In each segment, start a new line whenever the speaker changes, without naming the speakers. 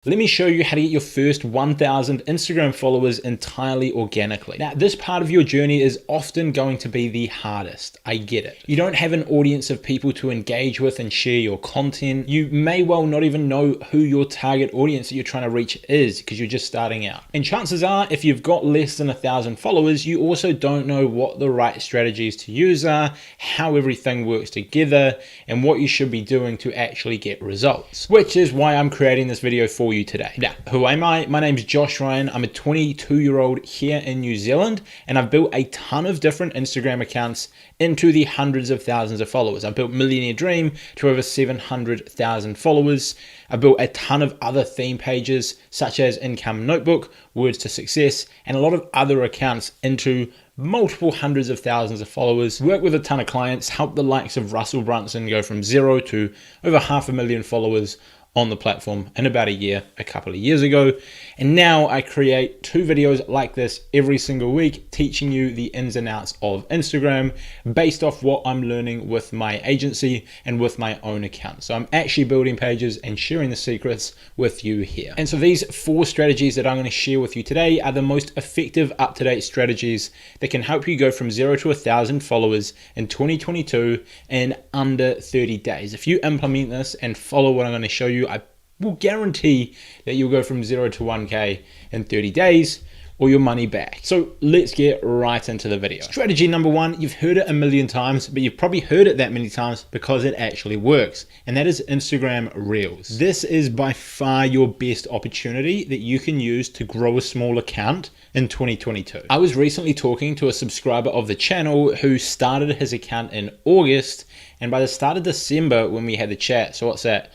Let me show you how to get your first 1,000 Instagram followers entirely organically. Now, this part of your journey is often going to be the hardest. I get it. You don't have an audience of people to engage with and share your content. You may well not even know who your target audience that you're trying to reach is because you're just starting out. And chances are, if you've got less than 1,000 followers, you also don't know what the right strategies to use are, how everything works together, and what you should be doing to actually get results. Which is why I'm creating this video for you today. Now, who am I? My name's Josh Ryan. I'm a 22-year-old here in New Zealand, and I've built a ton of different Instagram accounts into the hundreds of thousands of followers. I've built Millionaire Dream to over 700,000 followers. I built a ton of other theme pages such as Income Notebook, Words to Success, and a lot of other accounts into multiple hundreds of thousands of followers. Work with a ton of clients, help the likes of Russell Brunson go from 0 to over 500,000 followers on the platform in about a couple of years ago. And now I create 2 videos like this every single week, teaching you the ins and outs of Instagram based off what I'm learning with my agency and with my own account. So I'm actually building pages and sharing the secrets with you here. And so these 4 strategies that I'm going to share with you today are the most effective up-to-date strategies that can help you go from 0 to 1,000 followers in 2022 in under 30 days. If you implement this and follow what I'm going to show you, I will guarantee that you'll go from 0 to 1K in 30 days or your money back. So let's get right into the video. Strategy number 1, you've heard it a million times, but you've probably heard it that many times because it actually works. And that is Instagram Reels. This is by far your best opportunity that you can use to grow a small account in 2022. I was recently talking to a subscriber of the channel who started his account in August. And by the start of December, when we had the chat, so what's that?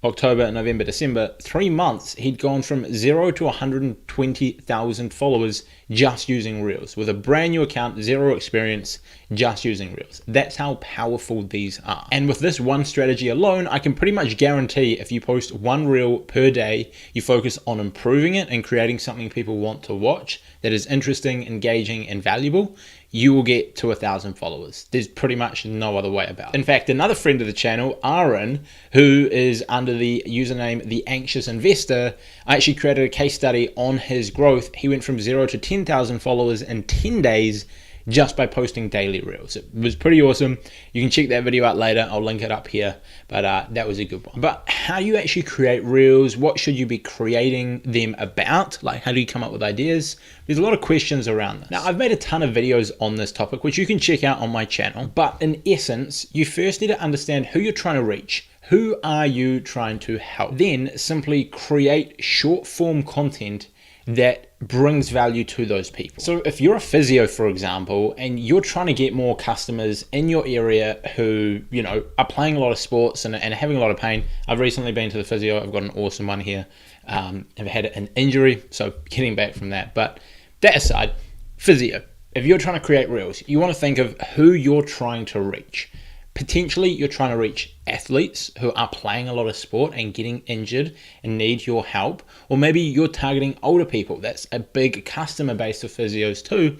October, November, December, 3 months, he'd gone from 0 to 120,000 followers just using Reels with a brand new account, 0 experience, just using Reels. That's how powerful these are. And with this one strategy alone, I can pretty much guarantee if you post 1 Reel per day, you focus on improving it and creating something people want to watch that is interesting, engaging, and valuable, you will get to 1,000 followers. There's pretty much no other way about it. In fact, another friend of the channel, Aaron, who is under the username The Anxious Investor, I actually created a case study on his growth. He went from 0 to 10,000 followers in 10 days just by posting daily Reels. It was pretty awesome. You can check that video out later. I'll link it up here, but that was a good one. But how do you actually create Reels? What should you be creating them about? Like, how do you come up with ideas? There's a lot of questions around this. Now, I've made a ton of videos on this topic, which you can check out on my channel. But in essence, you first need to understand who you're trying to reach. Who are you trying to help? Then simply create short form content that brings value to those people. So if you're a physio, for example, and you're trying to get more customers in your area who, you know, are playing a lot of sports and having a lot of pain. I've recently been to the physio. I've got an awesome one here. I've had an injury, so getting back from that. But that aside, physio. If you're trying to create Reels, you want to think of who you're trying to reach. Potentially, you're trying to reach athletes who are playing a lot of sport and getting injured and need your help. Or maybe you're targeting older people. That's a big customer base of physios too,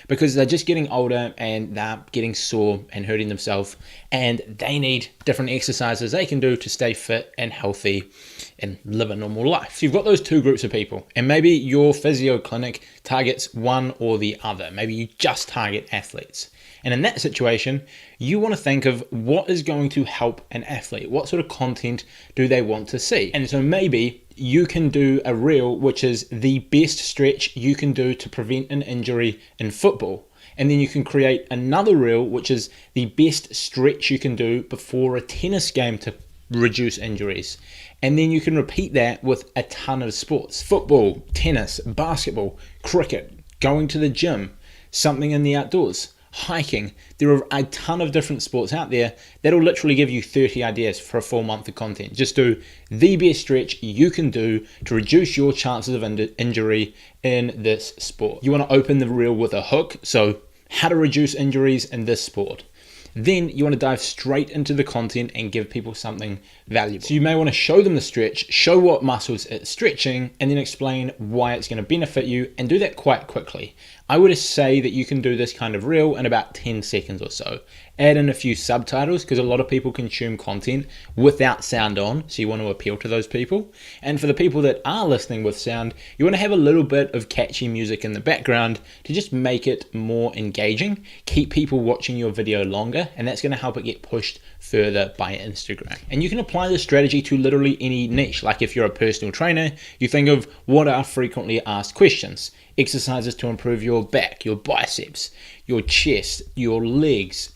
because they're just getting older and they're getting sore and hurting themselves, and they need different exercises they can do to stay fit and healthy and live a normal life. So you've got those 2 groups of people, and maybe your physio clinic targets one or the other. Maybe you just target athletes. And in that situation, you want to think of what is going to help an athlete. What sort of content do they want to see? And so maybe you can do a reel, which is the best stretch you can do to prevent an injury in football. And then you can create another reel, which is the best stretch you can do before a tennis game to reduce injuries. And then you can repeat that with a ton of sports: football, tennis, basketball, cricket, going to the gym, something in the outdoors, hiking. There are a ton of different sports out there that'll literally give you 30 ideas for a full month of content. Just do the best stretch you can do to reduce your chances of injury in this sport. You want to open the reel with a hook. So how to reduce injuries in this sport. Then you want to dive straight into the content and give people something valuable. So you may want to show them the stretch, show what muscles it's stretching, and then explain why it's going to benefit you, and do that quite quickly. I would say that you can do this kind of reel in about 10 seconds or so. Add in a few subtitles because a lot of people consume content without sound on, so you want to appeal to those people. And for the people that are listening with sound, you want to have a little bit of catchy music in the background to just make it more engaging, keep people watching your video longer, and that's going to help it get pushed further by Instagram. And you can apply this strategy to literally any niche. Like if you're a personal trainer, you think of what are frequently asked questions. Exercises to improve your back, your biceps, your chest, your legs,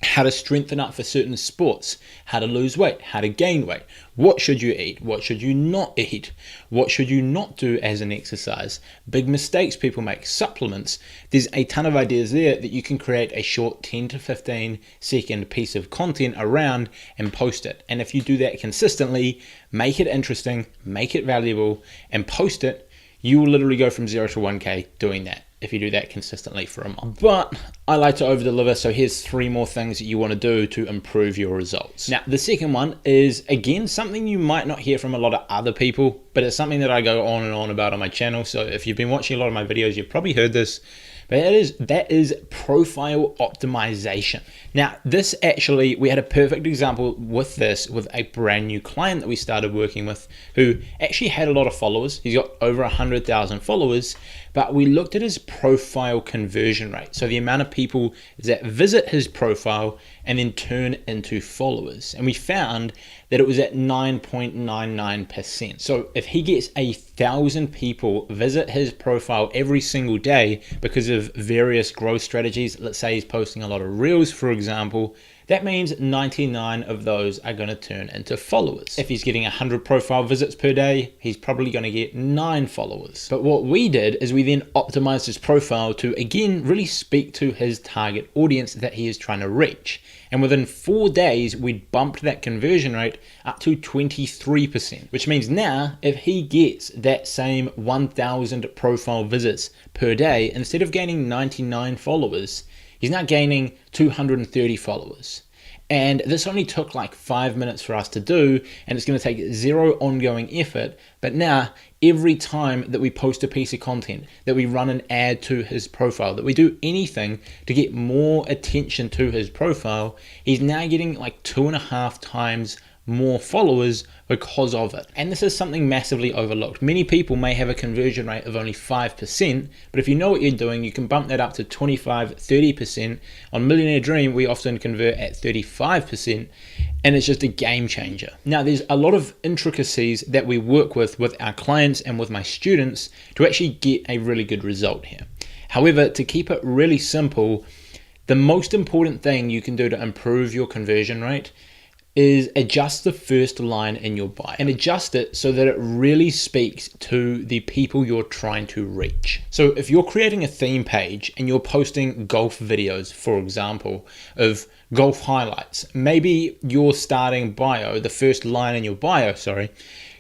how to strengthen up for certain sports, how to lose weight, how to gain weight, what should you eat, what should you not eat, what should you not do as an exercise, big mistakes people make, supplements. There's a ton of ideas there that you can create a short 10 to 15 second piece of content around and post it. And if you do that consistently, make it interesting, make it valuable, and post it, you will literally go from 0 to 1K doing that if you do that consistently for a month. But I like to over deliver, so here's 3 more things that you want to do to improve your results. Now, the second one is, again, something you might not hear from a lot of other people, but it's something that I go on and on about on my channel. So if you've been watching a lot of my videos, you've probably heard this, but that is profile optimization. Now, this actually, we had a perfect example with this with a brand new client that we started working with who actually had a lot of followers. He's got over 100,000 followers, but we looked at his profile conversion rate. So the amount of people that visit his profile and then turn into followers. And we found that it was at 9.99%. So if he gets 1,000 people visit his profile every single day because of various growth strategies, let's say he's posting a lot of reels, for example, that means 99 of those are going to turn into followers. If he's getting 100 profile visits per day, he's probably going to get 9 followers. But what we did is we then optimized his profile to, again, really speak to his target audience that he is trying to reach. And within 4 days, we bumped that conversion rate up to 23%, which means now if he gets that same 1,000 profile visits per day, instead of gaining 99 followers, he's now gaining 230 followers. And this only took like 5 minutes for us to do, and it's going to take 0 ongoing effort. But now, every time that we post a piece of content, that we run an ad to his profile, that we do anything to get more attention to his profile, he's now getting like 2.5 times more followers because of it. And this is something massively overlooked. Many people may have a conversion rate of only 5%, but if you know what you're doing, you can bump that up to 25, 30%. On Millionaire Dream, we often convert at 35%, and it's just a game changer. Now, there's a lot of intricacies that we work with our clients and with my students to actually get a really good result here. However, to keep it really simple, the most important thing you can do to improve your conversion rate is adjust the first line in your bio and adjust it so that it really speaks to the people you're trying to reach. So if you're creating a theme page and you're posting golf videos, for example, of golf highlights, maybe your starting bio, the first line in your bio,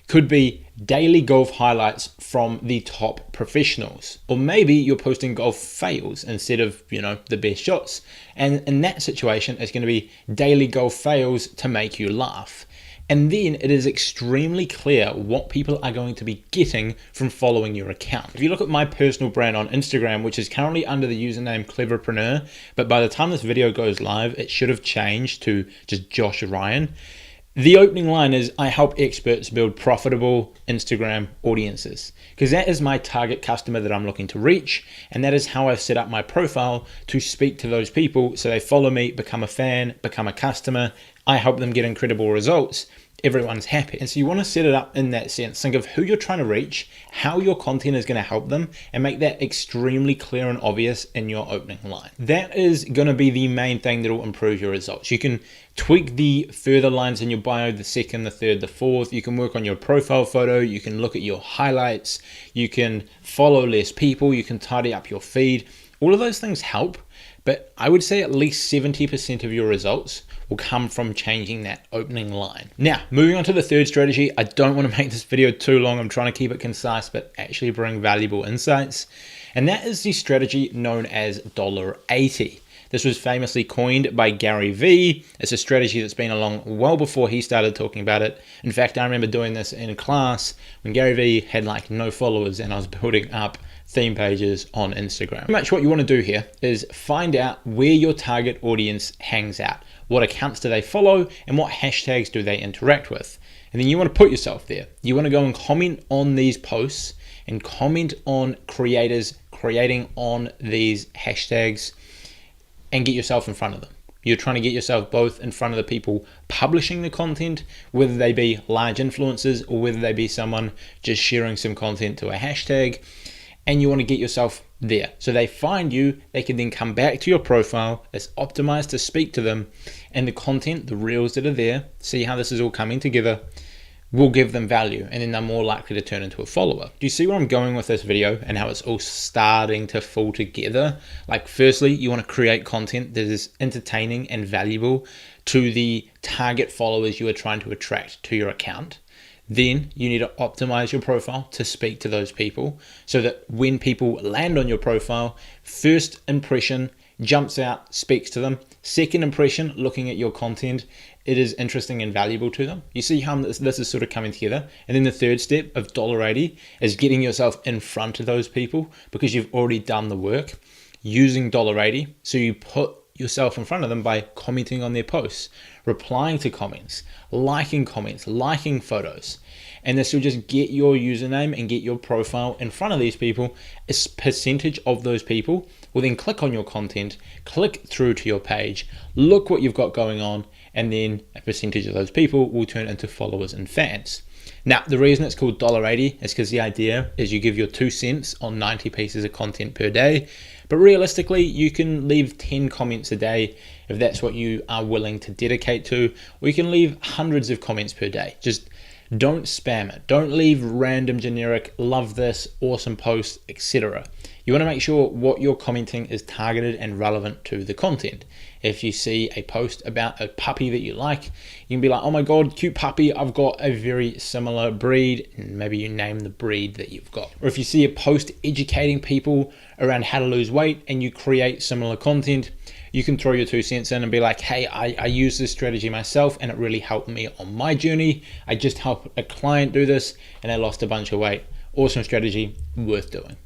could be daily golf highlights from the top professionals. Or maybe you're posting golf fails instead of, the best shots. And in that situation, it's going to be daily golf fails to make you laugh. And then it is extremely clear what people are going to be getting from following your account. If you look at my personal brand on Instagram, which is currently under the username Cleverpreneur, but by the time this video goes live, it should have changed to just Josh Ryan. The opening line is, I help experts build profitable Instagram audiences, because that is my target customer that I'm looking to reach. And that is how I've set up my profile to speak to those people. So they follow me, become a fan, become a customer. I help them get incredible results. Everyone's happy. And so you want to set it up in that sense. Think of who you're trying to reach, how your content is going to help them, and make that extremely clear and obvious in your opening line. That is going to be the main thing that will improve your results. You can tweak the further lines in your bio, the second, the third, the fourth. You can work on your profile photo. You can look at your highlights. You can follow less people. You can tidy up your feed. All of those things help, but I would say at least 70% of your results will come from changing that opening line. Now, moving on to the third strategy. I don't want to make this video too long. I'm trying to keep it concise, but actually bring valuable insights. And that is the strategy known as $80. This was famously coined by Gary Vee. It's a strategy that's been along well before he started talking about it. In fact, I remember doing this in class when Gary Vee had like no followers and I was building up theme pages on Instagram. Pretty much what you want to do here is find out where your target audience hangs out. What accounts do they follow and what hashtags do they interact with? And then you want to put yourself there. You want to go and comment on these posts and comment on creators creating on these hashtags and get yourself in front of them. You're trying to get yourself both in front of the people publishing the content, whether they be large influencers or whether they be someone just sharing some content to a hashtag, and you want to get yourself there. So they find you, they can then come back to your profile, it's optimized to speak to them, and the content, the reels that are there, see how this is all coming together, will give them value, and then they're more likely to turn into a follower. Do you see where I'm going with this video and how it's all starting to fall together? Like, firstly, you want to create content that is entertaining and valuable to the target followers you are trying to attract to your account. Then you need to optimize your profile to speak to those people so that when people land on your profile, first impression jumps out, speaks to them. Second impression, looking at your content, it is interesting and valuable to them. You see how this is sort of coming together. And then the third step of $80 is getting yourself in front of those people because you've already done the work using $80. So you put yourself in front of them by commenting on their posts, replying to comments, liking photos. And this will just get your username and get your profile in front of these people. A percentage of those people will then click on your content, click through to your page, look what you've got going on, and then a percentage of those people will turn into followers and fans. Now, the reason it's called $80 is because the idea is you give your 2 cents on 90 pieces of content per day. But realistically, you can leave 10 comments a day if that's what you are willing to dedicate to, or you can leave hundreds of comments per day. Just don't spam it. Don't leave random generic, love this, awesome post, etc. You want to make sure what you're commenting is targeted and relevant to the content. If you see a post about a puppy that you like, you can be like, oh my God, cute puppy, I've got a very similar breed, and maybe you name the breed that you've got. Or if you see a post educating people around how to lose weight and you create similar content, you can throw your 2 cents in and be like, hey, I use this strategy myself and it really helped me on my journey. I just helped a client do this and they lost a bunch of weight. Awesome strategy, worth doing.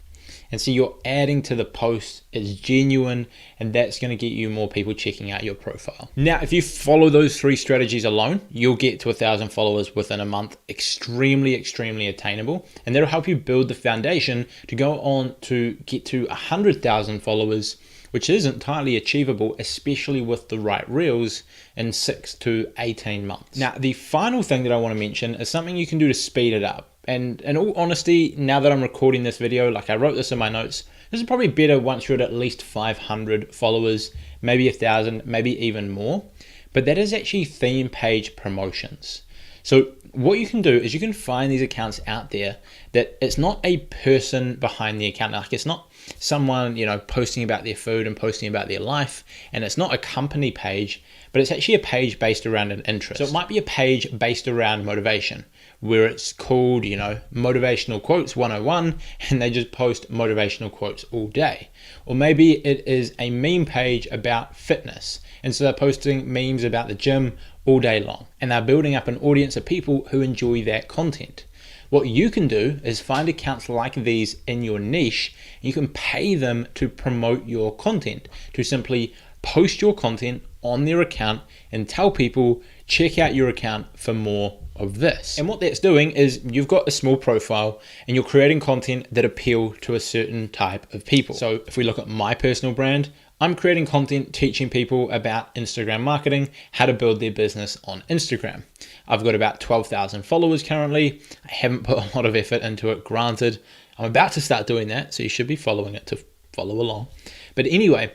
And so you're adding to the post, it's genuine, and that's going to get you more people checking out your profile. Now, if you follow those 3 strategies alone, you'll get to 1,000 followers within a month. Extremely attainable. And that'll help you build the foundation to go on to get to 100,000 followers, which is entirely achievable, especially with the right reels in 6 to 18 months. Now, the final thing that I want to mention is something you can do to speed it up. And in all honesty, now that I'm recording this video, like I wrote this in my notes, this is probably better once you're at least 500 followers, maybe 1,000, maybe even more. But that is actually theme page promotions. So what you can do is you can find these accounts out there that it's not a person behind the account. Like, it's not someone, posting about their food and posting about their life, and it's not a company page, but it's actually a page based around an interest. So it might be a page based around motivation, where it's called, Motivational Quotes 101, and they just post motivational quotes all day. Or maybe it is a meme page about fitness, and so they're posting memes about the gym all day long, and they're building up an audience of people who enjoy that content. What you can do is find accounts like these in your niche, and you can pay them to promote your content, to simply post your content on their account and tell people, check out your account for more of this. And what that's doing is you've got a small profile and you're creating content that appeal to a certain type of people. So if we look at my personal brand, I'm creating content teaching people about Instagram marketing, how to build their business on Instagram. I've got about 12,000 followers currently. I haven't put a lot of effort into it, granted. I'm about to start doing that, so you should be following it to follow along. But anyway,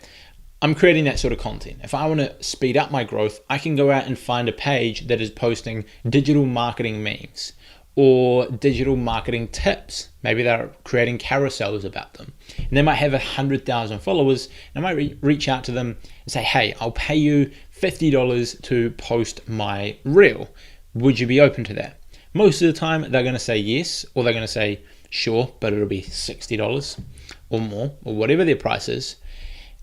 I'm creating that sort of content. If I want to speed up my growth, I can go out and find a page that is posting digital marketing memes or digital marketing tips. Maybe they're creating carousels about them. And they might have 100,000 followers, and I might reach out to them and say, hey, I'll pay you $50 to post my reel. Would you be open to that? Most of the time, they're going to say yes, or they're going to say, sure, but it'll be $60 or more, or whatever their price is.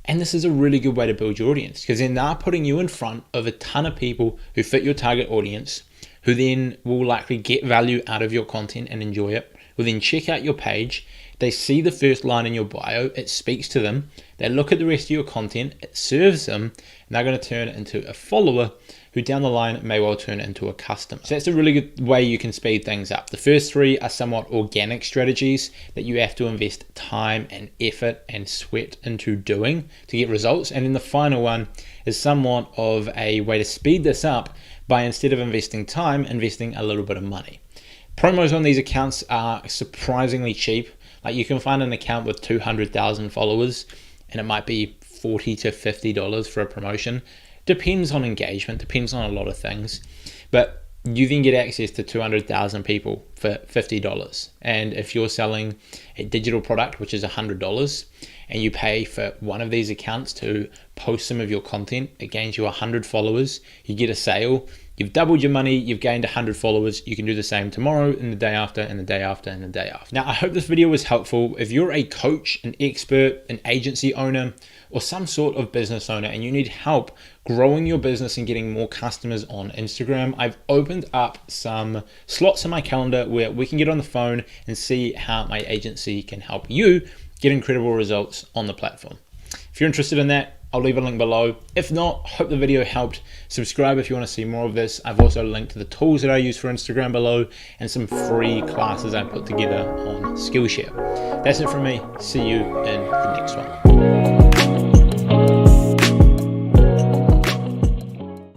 And this is a really good way to build your audience, because then they're putting you in front of a ton of people who fit your target audience, who then will likely get value out of your content and enjoy it, will then check out your page. They see the first line in your bio, it speaks to them. They look at the rest of your content, it serves them, and they're going to turn into a follower who down the line may well turn into a customer. So that's a really good way you can speed things up. The first three are somewhat organic strategies that you have to invest time and effort and sweat into doing to get results. And then the final one is somewhat of a way to speed this up by, instead of investing time, investing a little bit of money. Promos on these accounts are surprisingly cheap. Like, you can find an account with 200,000 followers and it might be $40 to $50 for a promotion. Depends on engagement, depends on a lot of things, but you then get access to 200,000 people for $50. And if you're selling a digital product, which is $100, and you pay for one of these accounts to post some of your content, it gains you 100 followers, you get a sale, you've doubled your money, you've gained 100 followers. You can do the same tomorrow, and the day after, and the day after, and the day after. Now, I hope this video was helpful. If you're a coach, an expert, an agency owner, or some sort of business owner, and you need help growing your business and getting more customers on Instagram, I've opened up some slots in my calendar where we can get on the phone and see how my agency can help you get incredible results on the platform. If you're interested in that, I'll leave a link below. If not, hope the video helped. Subscribe if you want to see more of this. I've also linked to the tools that I use for Instagram below and some free classes I put together on Skillshare. That's it from me. See you in the next one.